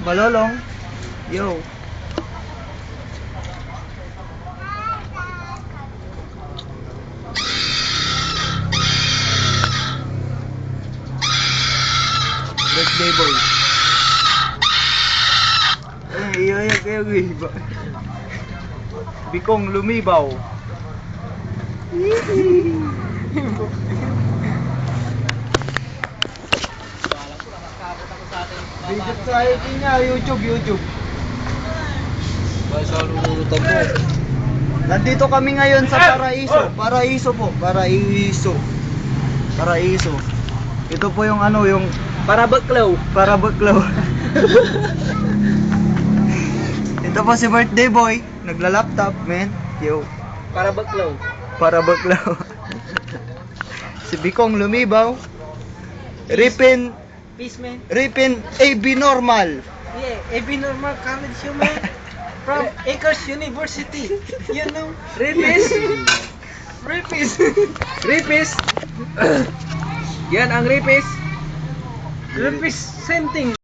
Balolong. Yo. Birthday boy. Iya kayo giba. Bikong lumibaw. Bigat sa akin niya, YouTube. Basta lulutan mo. Nandito kami ngayon sa Paraiso. Paraiso. Ito po yung ano, yung Parabaklaw. Ito po si birthday boy, nagla-laptop, man. Yo, Parabaklaw. Parabaklaw. Si Bikong lumibaw. Ripin Peace, man. AB normal. Yeah, AB Normal College, you man. From Acres University. You know? Ripis. Ripis. Yan ang ripis. Ripis, same thing.